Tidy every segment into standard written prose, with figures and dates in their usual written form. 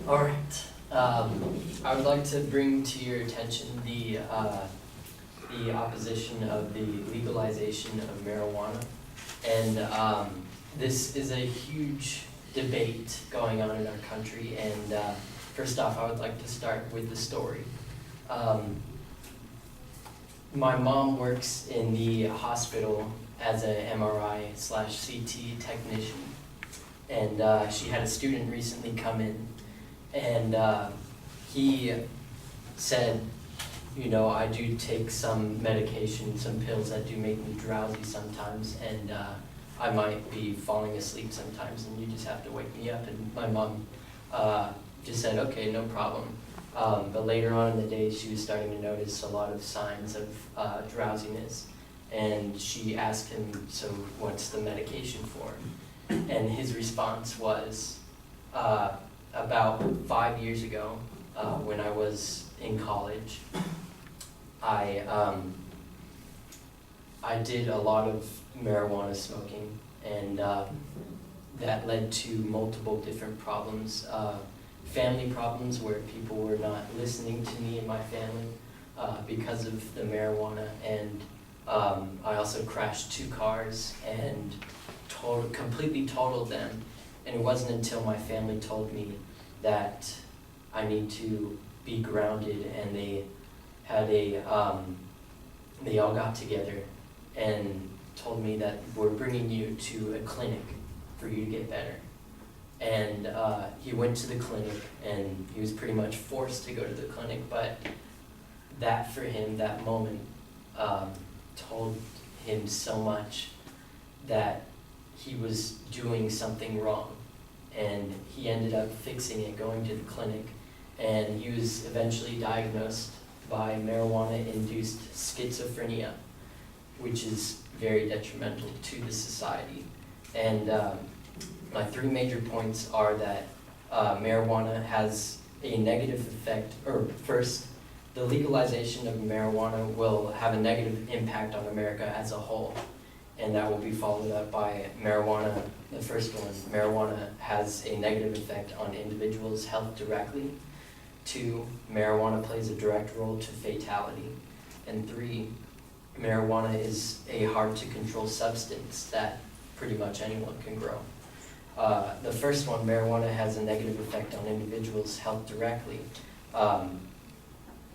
All right. I would like to bring to your attention the opposition of the legalization of marijuana, and this is a huge debate going on in our country. And first off, I would like to start with the story. My mom works in the hospital as a MRI/CT technician, and she had a student recently come in, and he said, you know, I do take some medication, some pills that do make me drowsy sometimes, and I might be falling asleep sometimes, and you just have to wake me up. And my mom just said, okay, no problem. But later on in the day, she was starting to notice a lot of signs of drowsiness, and she asked him, so what's the medication for? And his response was, about 5 years ago, when I was in college, I did a lot of marijuana smoking, and that led to multiple different problems. Family problems where people were not listening to me and my family because of the marijuana, and I also crashed 2 cars and completely totaled them. And it wasn't until my family told me that I need to be grounded, and they had they all got together and told me that we're bringing you to a clinic for you to get better. And he went to the clinic, and he was pretty much forced to go to the clinic, but that for him, that moment, told him so much that he was doing something wrong. And he ended up fixing it, going to the clinic, and he was eventually diagnosed by marijuana-induced schizophrenia, which is very detrimental to the society. And my 3 major points are that marijuana has a negative effect, or first, the legalization of marijuana will have a negative impact on America as a whole, and that will be followed up by marijuana. The first one, marijuana has a negative effect on individuals' health directly. 2, marijuana plays a direct role to fatality. And 3, marijuana is a hard-to-control substance that pretty much anyone can grow. The first one, marijuana has a negative effect on individuals' health directly.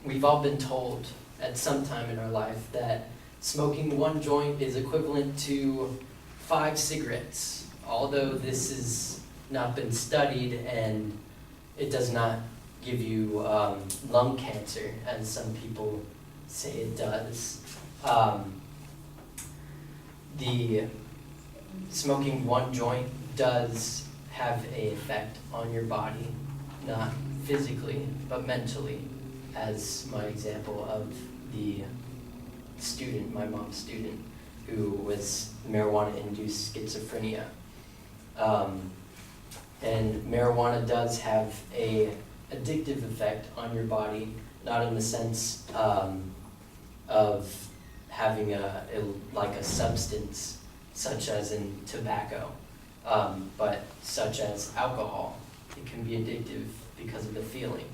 We've all been told at some time in our life that smoking 1 joint is equivalent to 5 cigarettes, although this has not been studied, and it does not give you lung cancer, as some people say it does. The smoking 1 joint does have an effect on your body, not physically, but mentally, as my example of the student, my mom's student, who was marijuana-induced schizophrenia. And marijuana does have a addictive effect on your body, not in the sense of having like a substance such as in tobacco, but such as alcohol. It can be addictive because of the feeling.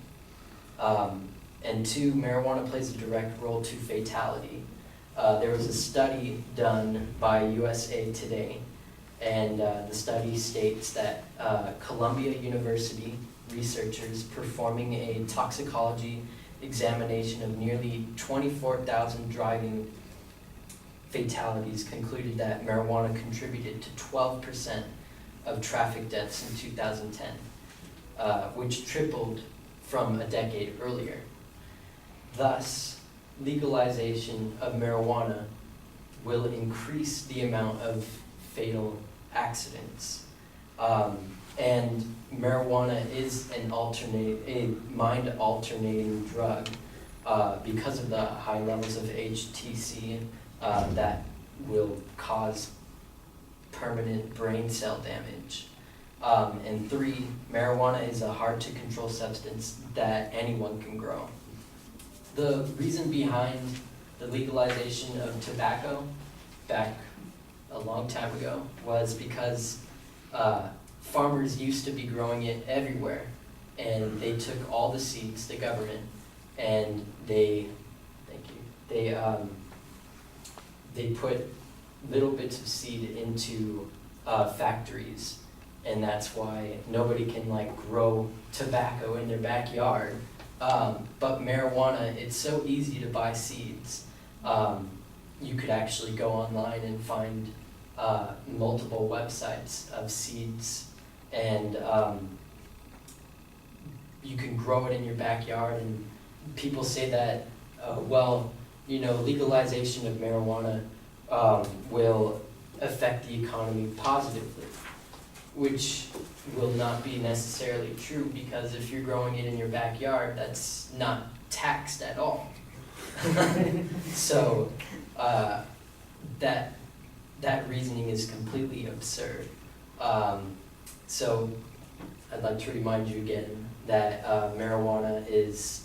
And 2, marijuana plays a direct role to fatality. There was a study done by USA Today, and the study states that Columbia University researchers performing a toxicology examination of nearly 24,000 driving fatalities concluded that marijuana contributed to 12% of traffic deaths in 2010, which tripled from a decade earlier. Thus, legalization of marijuana will increase the amount of fatal accidents. And marijuana is a mind-alternating drug because of the high levels of HTC that will cause permanent brain cell damage. And 3, marijuana is a hard-to-control substance that anyone can grow. The reason behind the legalization of tobacco back a long time ago was because farmers used to be growing it everywhere, and they took all the seeds, the government, and they put little bits of seed into factories, and that's why nobody can like grow tobacco in their backyard. But marijuana, it's so easy to buy seeds. You could actually go online and find multiple websites of seeds, and you can grow it in your backyard. And people say that, well, you know, legalization of marijuana will affect the economy positively, which will not be necessarily true, because if you're growing it in your backyard, that's not taxed at all. So that reasoning is completely absurd. So I'd like to remind you again that marijuana is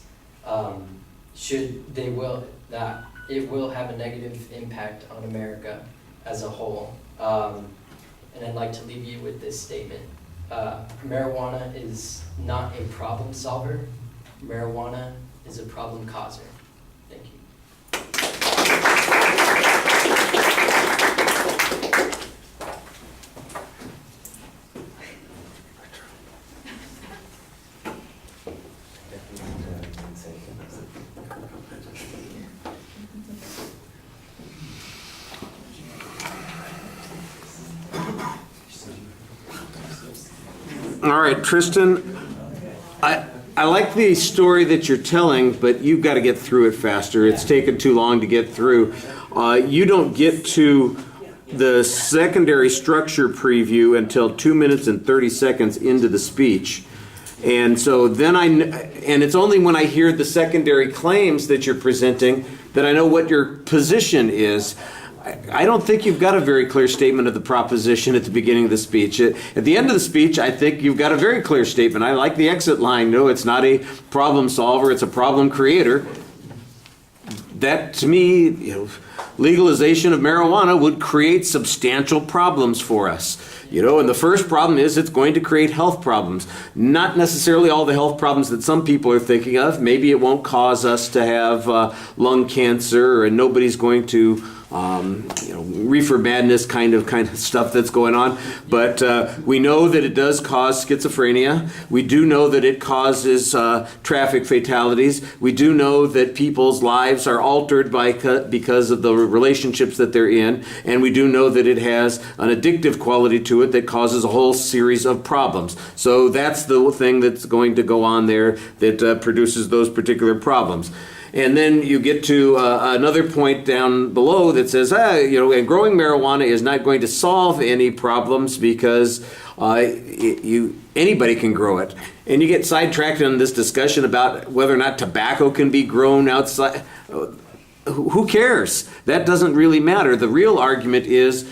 it will have a negative impact on America as a whole. And I'd like to leave you with this statement. Marijuana is not a problem solver. Marijuana is a problem causer. Thank you. All right, Tristan, I like the story that you're telling, but you've got to get through it faster. It's taken too long to get through. You don't get to the secondary structure preview until 2 minutes and 30 seconds into the speech. And so then and it's only when I hear the secondary claims that you're presenting that I know what your position is. I don't think you've got a very clear statement of the proposition at the beginning of the speech. At the end of the speech, I think you've got a very clear statement. I like the exit line. No, it's not a problem solver, it's a problem creator. That, to me, legalization of marijuana would create substantial problems for us. And the first problem is it's going to create health problems. Not necessarily all the health problems that some people are thinking of. Maybe it won't cause us to have lung cancer, and nobody's going to reefer madness kind of stuff that's going on. But we know that it does cause schizophrenia. We do know that it causes traffic fatalities. We do know that people's lives are altered because of the relationships that they're in. And we do know that it has an addictive quality to it that causes a whole series of problems. So that's the thing that's going to go on there that produces those particular problems. And then you get to another point down below that says, and growing marijuana is not going to solve any problems because anybody can grow it. And you get sidetracked in this discussion about whether or not tobacco can be grown outside. Who cares? That doesn't really matter. The real argument is,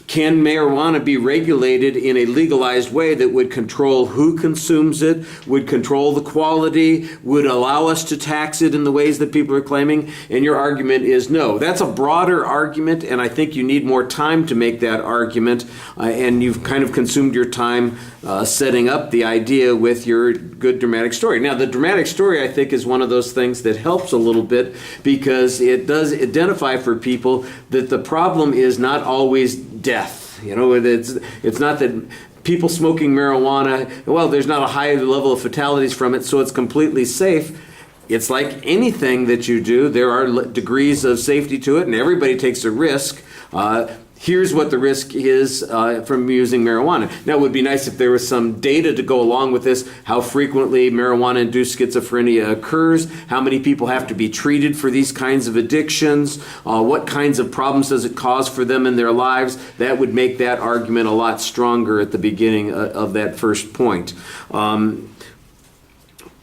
can marijuana be regulated in a legalized way that would control who consumes it, would control the quality, would allow us to tax it in the ways that people are claiming? And your argument is no. That's a broader argument, and I think you need more time to make that argument. And you've kind of consumed your time setting up the idea with your good dramatic story. Now, the dramatic story, I think, is one of those things that helps a little bit because it does identify for people that the problem is not always death. It's not that people smoking marijuana, well, there's not a high level of fatalities from it, so it's completely safe. It's like anything that you do. There are degrees of safety to it, and everybody takes a risk. Here's what the risk is from using marijuana. Now, it would be nice if there was some data to go along with this, how frequently marijuana-induced schizophrenia occurs, how many people have to be treated for these kinds of addictions, what kinds of problems does it cause for them in their lives. That would make that argument a lot stronger at the beginning of that first point.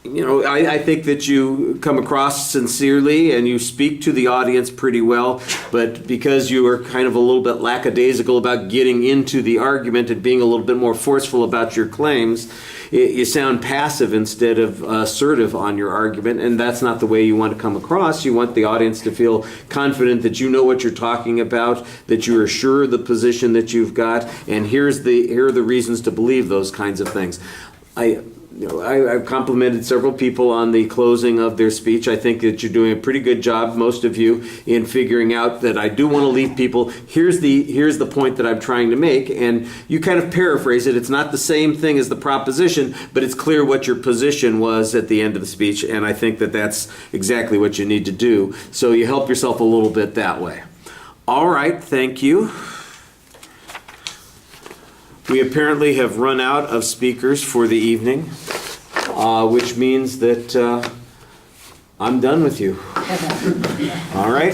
I think that you come across sincerely and you speak to the audience pretty well, but because you are kind of a little bit lackadaisical about getting into the argument and being a little bit more forceful about your claims, you sound passive instead of assertive on your argument, and that's not the way you want to come across. You want the audience to feel confident that you know what you're talking about, that you are sure of the position that you've got, and here are the reasons to believe those kinds of things. I've complimented several people on the closing of their speech. I think that you're doing a pretty good job, most of you, in figuring out that I do want to leave people. Here's the point that I'm trying to make, and you kind of paraphrase it. It's not the same thing as the proposition, but it's clear what your position was at the end of the speech, and I think that that's exactly what you need to do. So you help yourself a little bit that way. All right, thank you. We apparently have run out of speakers for the evening, which means that I'm done with you. All right?